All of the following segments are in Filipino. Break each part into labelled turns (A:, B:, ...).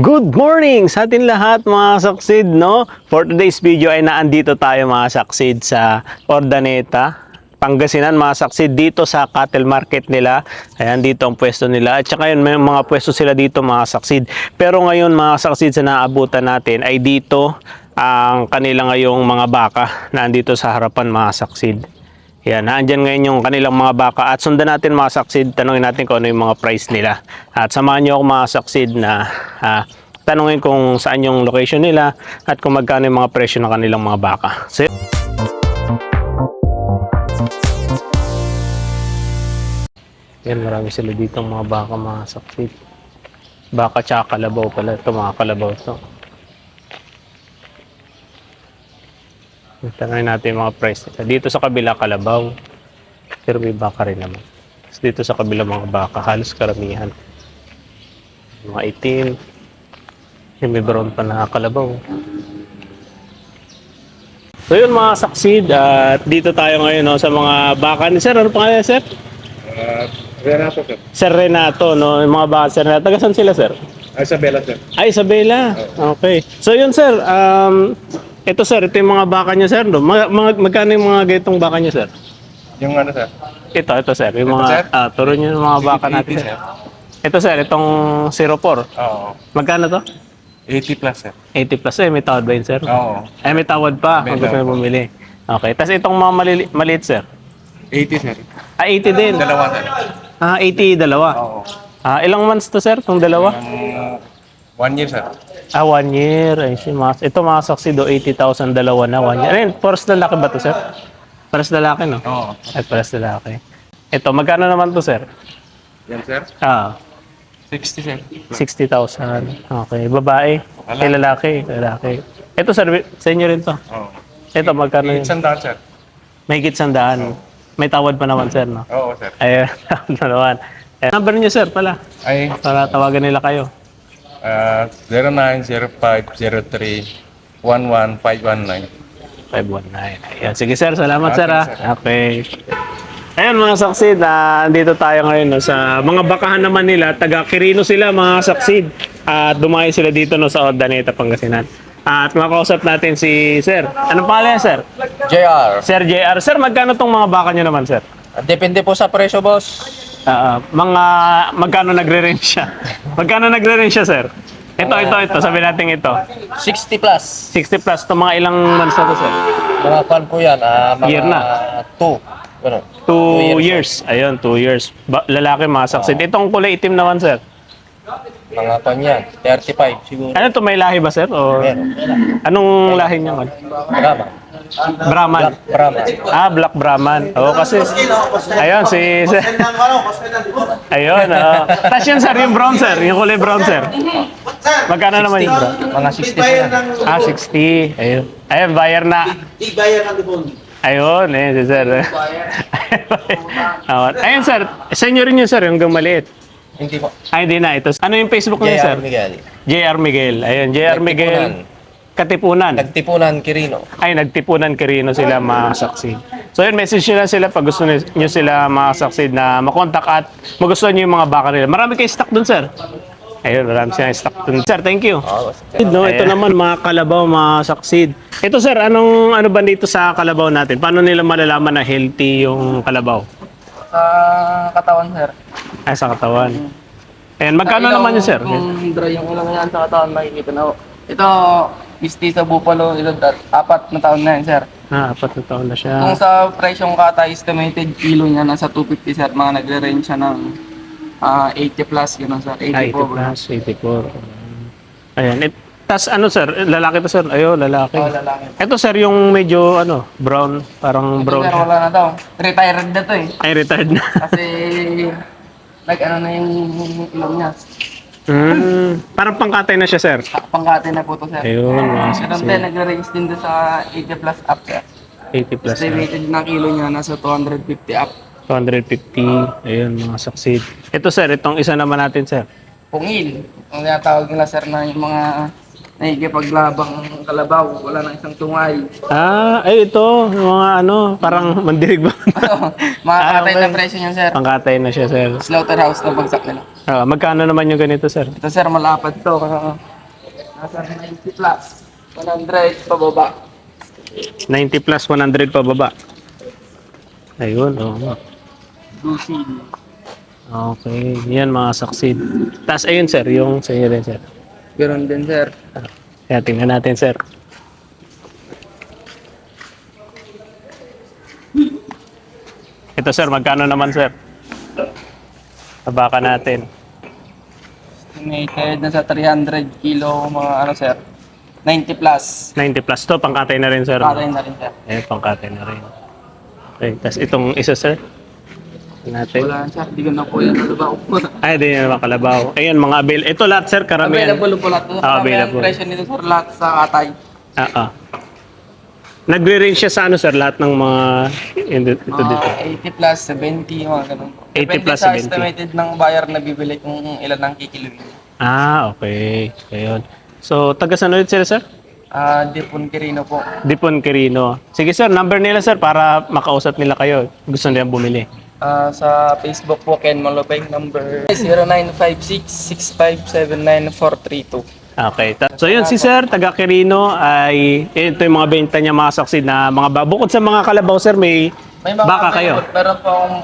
A: Good morning sa atin lahat mga saksid, no? For today's video ay naandito tayo mga saksid sa Ordaneta, Pangasinan mga saksid, dito sa cattle market nila. Ayan, dito ang pwesto nila. At saka yun, may mga pwesto sila dito mga saksid. Pero ngayon mga saksid sa naabutan natin ay dito ang kanila ngayong mga baka na andito sa harapan mga saksid. Yan, andyan ngayon yung kanilang mga baka at sundan natin mga saksid, tanungin natin kung ano yung mga price nila. At samahan nyo ako mga saksid na tanungin kung saan yung location nila at kung magkano yung mga presyo ng kanilang mga baka. So, yan, marami sila dito mga baka mga saksid. Baka tsaka kalabaw pala. Ito mga kalabaw to. Tanungin natin yung mga price nila. Dito sa kabila kalabaw. Pero may baka rin naman. Tapos dito sa kabila mga baka, halos karamihan. Mga itim. Yung may brown pa na kalabaw. So yun mga saksid, at dito tayo ngayon no, sa mga baka ni Sir. Ano pangalan Sir?
B: Renato, sir.
A: Sir Renato, no? Yung mga baka Sir Renato. Taga saan sila Sir?
B: Isabela, sir.
A: Ay, Isabela. Okay. So yun Sir, ito Sir, ito yung mga baka niya Sir. No? Magkano yung mga ganitong baka niya Sir?
B: Yung ano, sir?
A: Ito Sir. Yung
B: Ito, sir?
A: mga, turo niyo yung mga baka natin Sir. Ito Sir, itong 04.
B: Oo.
A: Magkano to?
B: 80 plus, sir.
A: 80 plus may tawad ba yun Sir?
B: Oo.
A: Ay, may tawad pa
B: May
A: kung gusto
B: tawad
A: mo
B: pa.
A: bumili. Okay. Tapos itong mga maliit Sir.
B: 80, sir.
A: 80 din.
B: Dalawa, sir.
A: 80, dalawa.
B: Oo.
A: Ilang months to Sir, itong dalawa?
B: 1 year, sir.
A: 1 year. Ay, ito mga saksido, 80,000, dalawa na, 1 year. Ayun, paras lalaki ba to Sir? Paras lalaki, no?
B: Oo.
A: Ay, paras lalaki. Ito, magkano naman to Sir?
B: Yan, sir. 60, sir.
A: 60,000. Okay. Babae?
B: Lalaki.
A: Lalaki. Lalaki. Ito Sir, sa inyo rin to.
B: Oo.
A: Ito, magkano yun?
B: It's sandal, sir.
A: May higit 100. May tawad pa naman Sir, no?
B: Oo, sir.
A: Ayun, naman. Number niyo Sir pala,
B: Ay,
A: para tawagan nila kayo.
B: 090503-11519.
A: 519. Ayan. Sige Sir, salamat Sir.
B: Okay, sir.
A: Okay. Ayan mga saksid, dito tayo ngayon no, sa mga bakahan naman nila. Taga Quirino sila mga saksid. At dumayo sila dito no, sa Ordaneta, Pangasinan. At makakausap natin si Sir. Anong pangalan niya, Sir?
C: JR.
A: Sir JR. Sir, magkano tong mga baka niyo naman Sir?
C: Depende po sa presyo, boss.
A: Magkano nagre-range siya? Magkano nagre-range siya Sir? Ito. Sabi natin ito.
C: 60 plus.
A: 60 plus. Ito mga ilang months na to Sir?
C: Mga pan po yan. Mga
A: Year na.
C: 2. Ano?
A: 2 years. Ayun, 2 years. Lalaki mga saksid. Itong kulay itim naman Sir.
C: Mga pan yan. 35 siguro.
A: Ano to, may lahi ba Sir? O
C: Meron.
A: anong lahi niya?
C: Brahma.
A: Brahman.
C: Brahma.
A: Black Brahman. Oo, kasi ayun si Sir. Ayun, tapos yun Sir, yung brown Sir, yung kulay brown Sir. Magkano naman yung brown?
C: Mga 60 po yan.
A: 60. Ayun. Ayun, buyer na. Ayun, si Sir. Ayun Sir, sa inyo rin yun Sir, yung maliit.
C: Hindi po.
A: Hindi na. Ito. Ano yung Facebook niya Sir?
C: JR Miguel.
A: JR Miguel. Ayun, JR Miguel. Katipunan.
C: Nagtipunan Quirino.
A: Ay, nagtipunan Quirino sila mga saksid. So yun, message nyo lang sila pag gusto nyo sila mga saksid na makontak at magustuhan nyo yung mga baka nila. Marami kayo stock dun Sir. Ayun, marami siya stock dun. Sir, thank you.
C: Oo, boss.
A: No, ito naman mga kalabaw, mga saksid. Ito Sir, ano ba dito sa kalabaw natin? Paano nila malalaman na healthy yung kalabaw?
D: Sa katawan, sir.
A: Ay, sa katawan. Ayan, magkano naman yun Sir?
D: Kung dry yung ulang yan sa katawan, makikita na ho. Ito, Mestiza Buffalo, ito, 4 na taon na yan, sir.
A: 4 na taon na siya.
D: Kung sa presyong kata, estimated kilo niya, nasa 250, sir. Mga nagre-range siya ng 80 plus, gano'n, sir.
A: 80
D: 84.
A: plus, 84. Ayan. Tas ano Sir? Lalaki to Sir? Ayun, lalaki.
D: Oo, lalaki.
A: Ito Sir, yung medyo brown, parang
D: Ito,
A: brown.
D: sir, wala na daw. Retired na to, eh.
A: Ay, retired na.
D: Kasi, nag-ano na yung ilong niya.
A: Parang pangkatay na siya Sir.
D: Pangkate na po to, sir.
A: Ayun, mga
D: Ganun din, nagre-range din doon sa 80 plus up, sir.
A: 80 plus na.
D: Estimated na kilo niya, nasa 250 up.
A: 250. Ayun, mga saksid. Ito Sir, itong isa naman natin Sir.
D: Pungil. Ang tinatawag nila, sir, na yung mga nakikipaglabang kalabaw, wala nang isang tungay.
A: Ay ito, yung mga parang mandirig ba?
D: Makakatay
A: okay.
D: na presyo niyan, sir.
A: Pangkatay na siya Sir.
D: Slaughterhouse na bagsak nila.
A: Magkano naman yung ganito Sir?
D: Ito, sir, malapad to. Nasa 90 plus. 100 pababa.
A: 90 plus 100 pa baba. Ayun, oo.
D: Blue seal.
A: Okay, yan mga succeed. Tapos ayun sir, yung sa inyo rin sir.
D: Ganon din, sir.
A: Kaya tingnan natin sir. Ito sir, magkano naman sir? Tabaka natin.
D: Estimated na sa 300 kilo mga ano, sir. 90 plus.
A: 90 plus to, pangkatay na rin sir.
D: Patay na rin, sir.
A: Eh, pangkatay na rin. Okay, tapos itong isa sir. Natin.
D: Wala, sir. Di ko na po yan nalabaw.
A: Ay, di na makalabaw. Ayun, mga ito lahat sir, karamihan.
D: Available po lahat.
A: Available.
D: Ang presyo nito, sir, lahat sa katay.
A: Nagre-range siya sa ano sir, lahat ng mga ito dito.
D: 80 plus, 70, mga ganun.
A: 80
D: Depende
A: plus
D: sa
A: 70.
D: estimated ng buyer na bibili kung ilan ang kikiluin.
A: Okay. Ayun. So, taga saan ulit sila sir?
D: Dipon Quirino po.
A: Dipon Quirino. Sige sir, number nila sir para makausap nila kayo. Gusto nila bumili.
D: Sa Facebook po, Ken Malupeng, number 0956-6579432.
A: Okay. So yun si Sir, taga Quirino ay ito yung mga benta niya mga succeed na mga bukod sa mga kalabaw Sir, may
D: May mga
A: baka kayo.
D: Meron po akong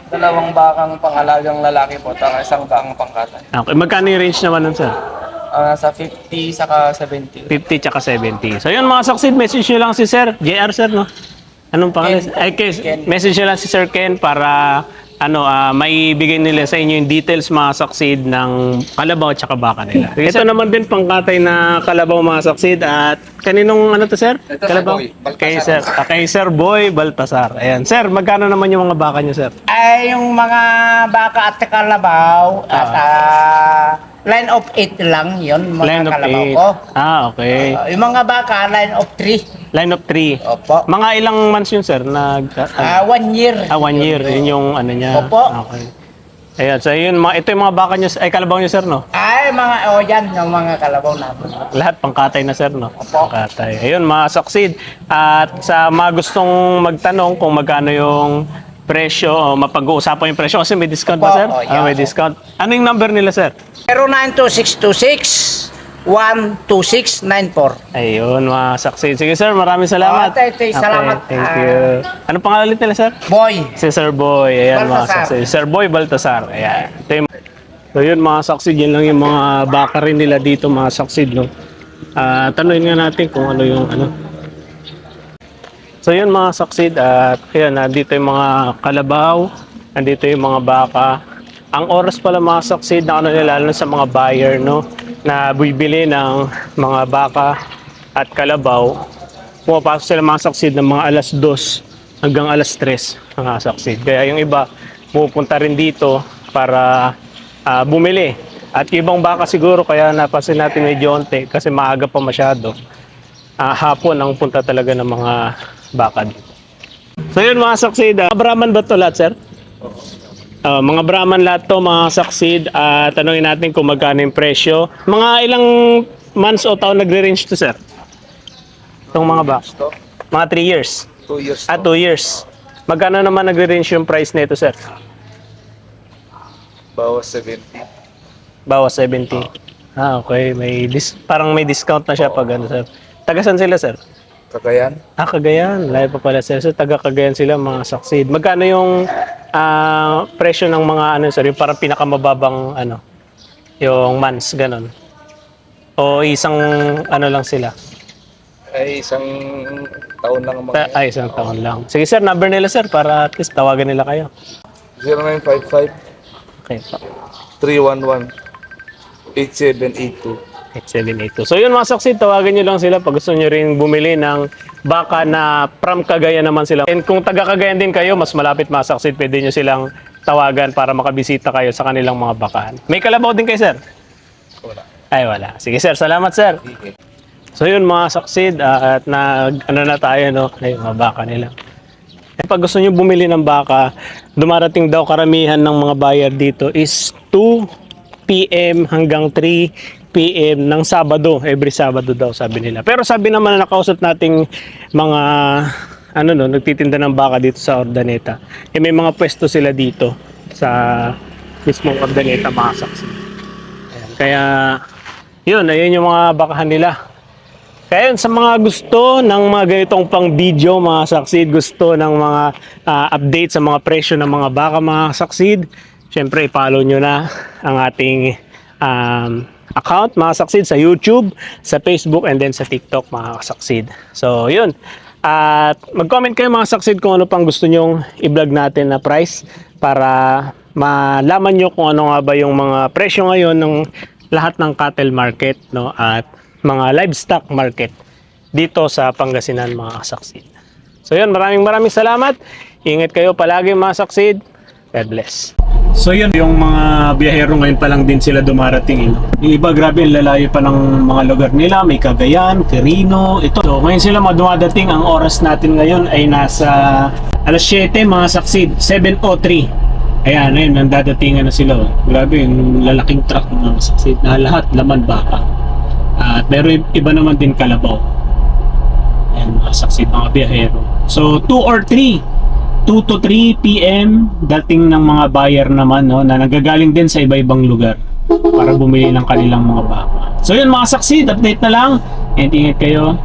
D: dalawang bakang pangalagang lalaki po, at isang bakang pangkatan.
A: Okay. Magkano yung range naman nun Sir?
D: Sa 50 saka 70.
A: 50 tsaka 70. So yun mga succeed, message nyo lang si Sir. JR Sir, no? Anong pangalan?
D: Ken. Ken.
A: Message nyo lang si Sir Ken para may bigay nila sa inyo yung details mga succeed ng kalabaw at saka baka nila. Ito naman din pangkatay na kalabaw mga succeed at kaninong ano to sir?
D: Ito,
A: Kalabaw?
D: Sir Boy Baltasar.
A: Kay Sir Boy Baltasar. Ayan. Sir, magkano naman yung mga baka nyo sir?
E: Ay, yung mga baka at kalabaw, at line of 8 lang yon mga
A: Line of
E: kalabaw
A: 8.
E: ko.
A: Okay.
E: Yung mga baka, line of 3.
A: Line of 3.
E: Opo.
A: Mga ilang months yun sir?
E: 1 year.
A: 1 year. Yun yung ano niya.
E: Opo.
A: Okay. Ayan. So yun, ito yung mga baka nyo, ay kalabaw nyo sir no?
E: Ay, yan, yung mga kalabaw natin.
A: Lahat pangkatay na sir, no?
E: Opo.
A: Pangkatay. Ayun, mga succeed. At sa mga gustong magtanong kung magkano yung presyo, o mapag-uusapan yung presyo kasi may discount ba
E: Opo,
A: sir?
E: yeah.
A: May discount. Ano yung number nila sir?
E: 092626-12694.
A: Ayun, mga succeed. Sige sir, maraming salamat.
E: Salamat.
A: Thank you. Ano pangalan ulit nila sir?
E: Boy.
A: Si Sir Boy. Ayan, mga
E: Baltasar.
A: succeed. Sir Boy Baltasar. Ayan. Ito yung... So yun mga succeed, yun lang yung mga baka rin nila dito mga succeed, no? Tanungin nga natin kung ano yung ano. So yun mga succeed at ayan, nandito yung mga kalabaw, nandito yung mga baka. Ang oras pala mga succeed na ano nila, lalo sa mga buyer, no? Na bibili ng mga baka at kalabaw. Pumapasok sila mga succeed ng mga alas 2 hanggang alas 3 mga succeed. Kaya yung iba pupunta rin dito para bumili. At yung ibang baka siguro kaya napansin natin medyo onte kasi maaga pa masyado. Hapon ang punta talaga ng mga baka dito. So yun mga succeed. Brahman ba ito lahat sir? Mga Brahman lahat to mga succeed. Tanungin natin kung magkano yung presyo. Mga ilang months o taon nagre-range to sir? Itong mga baka. Mga 3 years.
B: 2 years.
A: 2 years. Magkano naman nagre-range yung price nito sir?
B: Bawas 70.
A: Bawas 70. Okay. Parang may discount na siya pag ano sir. Taga saan sila sir?
B: Cagayan.
A: Cagayan. Layo pa pala sir. So taga Cagayan sila mga succeed. Magkano yung presyo ng mga ano sir? Yung parang pinakamababang ano? Yung months, ganon. O isang ano lang sila?
B: Ay, isang taon lang ang mga
A: Ay, isang taon lang. Sige sir, number nila sir para at least tawagan nila kayo.
B: 0955
A: Okay po.
B: 311 8782.
A: 8782. So yun mga succeed, tawagan nyo lang sila pag gusto nyo rin bumili ng baka na from Cagayan naman sila. And kung taga Cagayan din kayo, mas malapit mga succeed, pwede nyo silang tawagan para makabisita kayo sa kanilang mga bakahan. May kalabaw din kayo sir?
B: Wala.
A: Ay wala. Sige sir, salamat sir. So yun mga succeed, at ano na tayo no, ay mga baka nila. Eh, pag gusto nyo bumili ng baka, dumarating daw karamihan ng mga buyer dito is 2 PM hanggang 3 PM ng Sabado, every Sabado daw sabi nila. Pero sabi naman na nakausap nating mga nagtitinda ng baka dito sa Ordaneta. May mga pwesto sila dito sa mismong Ordaneta mga saksi. Ayan. Kaya yun, ayun yung mga bakahan nila. Kaya yun, sa mga gusto ng mga ganitong pang video, mga saksid, gusto ng mga update sa mga presyo ng mga baka, mga saksid, syempre i-follow nyo na ang ating account, mga saksid, sa YouTube, sa Facebook, and then sa TikTok, mga saksid. So yun, at mag-comment kayo mga saksid kung ano pang gusto nyong i-vlog natin na price para malaman nyo kung ano nga ba yung mga presyo ngayon ng lahat ng cattle market, no, at mga livestock market dito sa Pangasinan, mga saksid. So yun, maraming salamat. Ingat kayo palagi, mga saksid. God bless. So yun, yung mga biyahero ngayon pa lang din sila dumarating. Yung iba, grabe, lalayo pa ng mga lugar nila. May Cagayan, Quirino, ito. So ngayon sila mga dumadating. Ang oras natin ngayon ay nasa alas 7, mga saksid, 7:03. Ayan, ayun, nandadatingan na sila. Grabe, yung lalaking truck, mga saksid, na lahat laman baka. At meron iba naman din kalabaw. Ayan, mga saksid, mga biyahero. So 2 to 3 p.m. dating ng mga buyer naman, no, na nagagaling din sa iba-ibang lugar para bumili ng kanilang mga baka. So yun, mga saksid, update na lang. And ingat kayo.